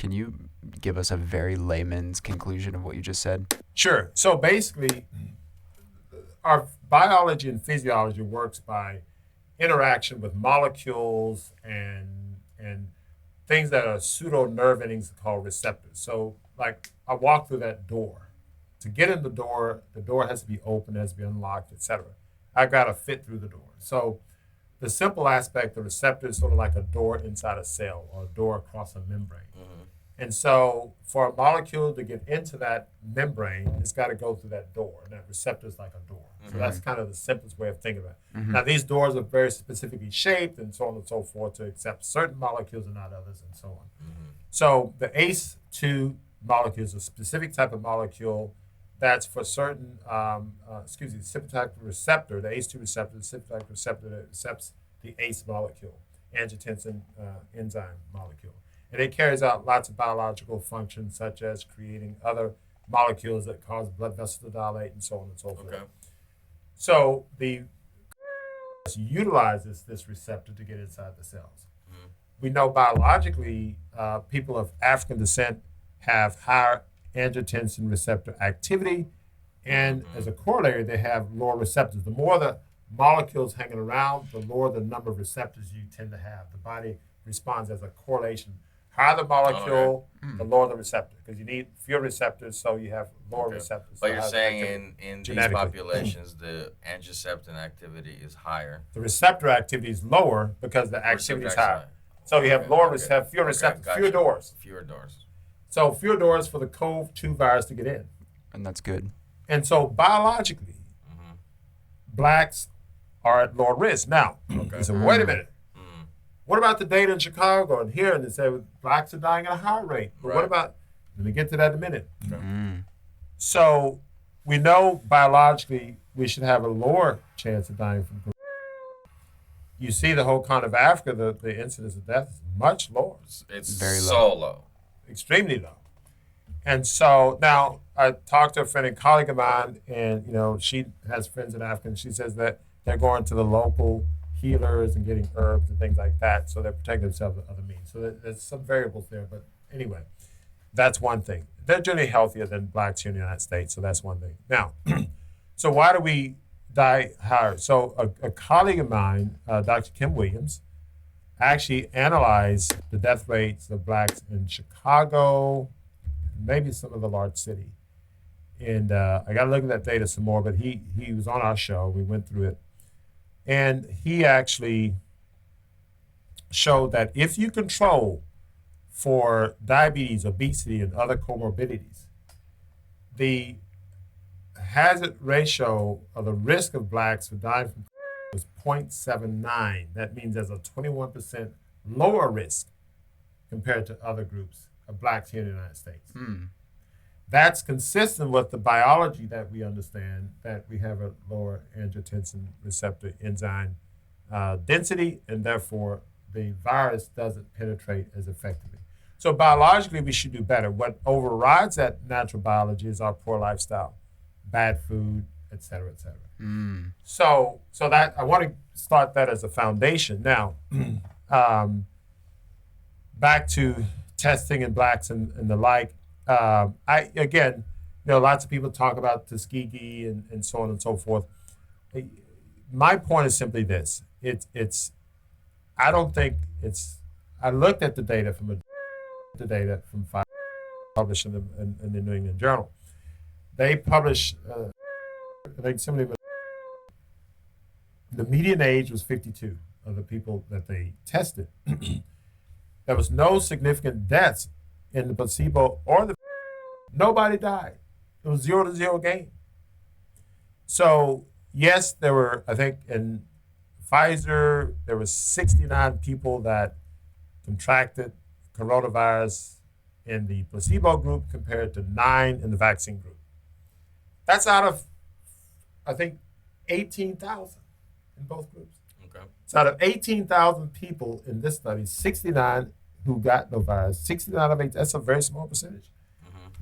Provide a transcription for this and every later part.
Can you give us a very layman's conclusion of what you just said? Sure. So basically, our biology and physiology works by interaction with molecules and things that are pseudo nerve endings called receptors. So, like, I walk through that door. To get in the door has to be open, has to be unlocked, etc. I got to fit through the door. So, the simple aspect of receptor is sort of like a door inside a cell or a door across a membrane. Mm-hmm. And so, for a molecule to get into that membrane, it's got to go through that door. And that receptor is like a door. Mm-hmm. So that's kind of the simplest way of thinking about it. Mm-hmm. Now, these doors are very specifically shaped and so on and so forth to accept certain molecules and not others and so on. Mm-hmm. So the ACE2 molecule is a specific type of molecule that's for certain, sympathetic receptor, the ACE2 receptor, the sympathetic receptor that accepts the ACE molecule, angiotensin enzyme molecule. And it carries out lots of biological functions, such as creating other molecules that cause blood vessels to dilate and so on and so forth. Okay. So the utilizes this receptor to get inside the cells. Mm-hmm. We know biologically people of African descent have higher angiotensin receptor activity, and as a corollary, they have lower receptors. The more the molecules hanging around, the lower the number of receptors you tend to have. The body responds as a correlation. Higher the molecule, the lower the receptor, because you need fewer receptors, so you have lower receptors. But you're saying in these populations, the angioceptin activity is higher. The receptor activity is lower because the activity is higher. So you have fewer receptors, fewer doors. Fewer doors. So fewer doors for the CoV-2 virus to get in. And that's good. And so biologically, blacks are at lower risk. Now, so wait a minute. What about the data in Chicago and here? And they say blacks are dying at a higher rate. But what about, let me get to that in a minute. So we know biologically we should have a lower chance of dying from COVID. You see the whole continent of Africa, the incidence of death is much lower. It's very low. Extremely low. And so now I talked to a friend and colleague of mine, and she has friends in Africa, and she says that they're going to the local healers and getting herbs and things like that, so they're protecting themselves with other means. So there's some variables there, but anyway, that's one thing. They're generally healthier than blacks here in the United States, so that's one thing. Now, so why do we die higher? So a colleague of mine, Dr. Kim Williams, actually analyzed the death rates of blacks in Chicago, maybe some of the large city. And I got to look at that data some more, but he was on our show. We went through it. And he actually showed that if you control for diabetes, obesity, and other comorbidities, the hazard ratio of the risk of blacks for dying from was 0.79. That means there's a 21% lower risk compared to other groups of blacks here in the United States. That's consistent with the biology that we understand, that we have a lower angiotensin receptor enzyme density, and therefore the virus doesn't penetrate as effectively. So biologically, we should do better. What overrides that natural biology is our poor lifestyle, bad food, et cetera, et cetera. So that I want to start that as a foundation. Now, back to testing in blacks and the like. Lots of people talk about Tuskegee and so on and so forth. My point is simply this: I don't think it's. I looked at the data from Pfizer, published in the New England Journal. They published. I think the median age was 52 of the people that they tested. There was no significant deaths in the placebo or the. Nobody died. It was 0-0 game. So yes, there were. I think in Pfizer there was 69 people that contracted coronavirus in the placebo group compared to 9 in the vaccine group. That's out of, I think, 18,000 in both groups. Okay. So out of 18,000 people in this study, 69 who got no virus, 69 out of 8, that's a very small percentage.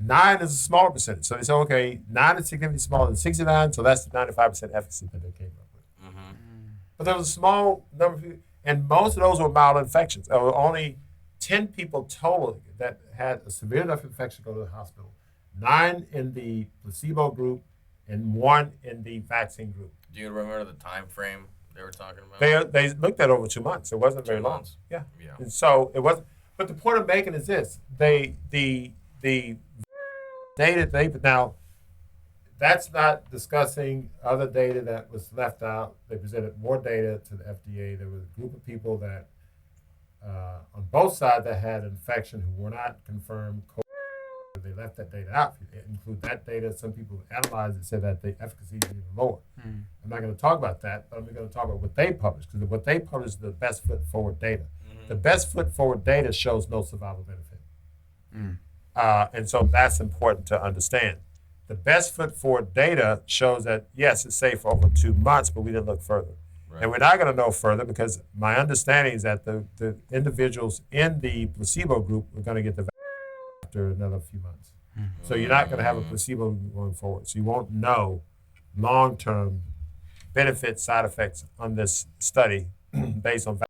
9 is a smaller percentage. So they say, okay, 9 is significantly smaller than 69, so that's the 95% efficacy that they came up with. But there was a small number of people, and most of those were mild infections. There were only 10 people total that had a severe enough infection to go to the hospital. 9 in the placebo group and 1 in the vaccine group. Do you remember the time frame they were talking about? They looked at over 2 months. It wasn't very long. Yeah. And so it wasn't. But the point I'm making is this: the data now. That's not discussing other data that was left out. They presented more data to the FDA. There was a group of people that, on both sides, that had infection who were not confirmed COVID. They left that data out. If you include that data, some people analyzed it, said that the efficacy is even lower. I'm not going to talk about that, but I'm going to talk about what they published, because what they published is the best foot forward data. The best foot forward data shows no survival benefit. And so that's important to understand. The best foot forward data shows that, yes, it's safe for over 2 months, but we didn't look further. Right. And we're not going to know further because my understanding is that the individuals in the placebo group are going to get the vaccine after another few months. So you're not going to have a placebo going forward. So you won't know long-term benefits, side effects on this study based on vaccine.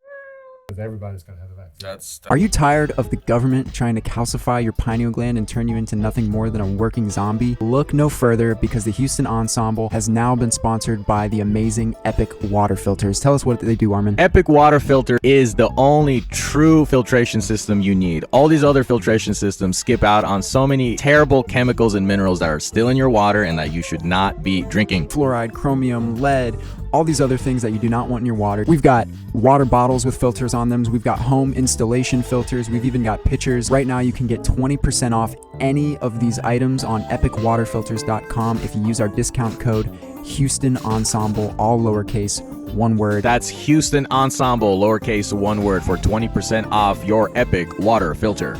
Because everybody's going to have the vaccine. Are you tired of the government trying to calcify your pineal gland and turn you into nothing more than a working zombie? Look no further, because the Houston Ensemble has now been sponsored by the amazing Epic water filters. Tell us what they do, Armin. Epic water filter is the only true filtration system you need. All these other filtration systems skip out on so many terrible chemicals and minerals that are still in your water and that you should not be drinking. Fluoride, chromium, lead, all these other things that you do not want in your water. We've got water bottles with filters on them. We've got home installation filters. We've even got pitchers. Right now you can get 20% off any of these items on epicwaterfilters.com if you use our discount code Houston Ensemble, all lowercase, one word. That's Houston Ensemble, lowercase, one word, for 20% off your Epic water filter.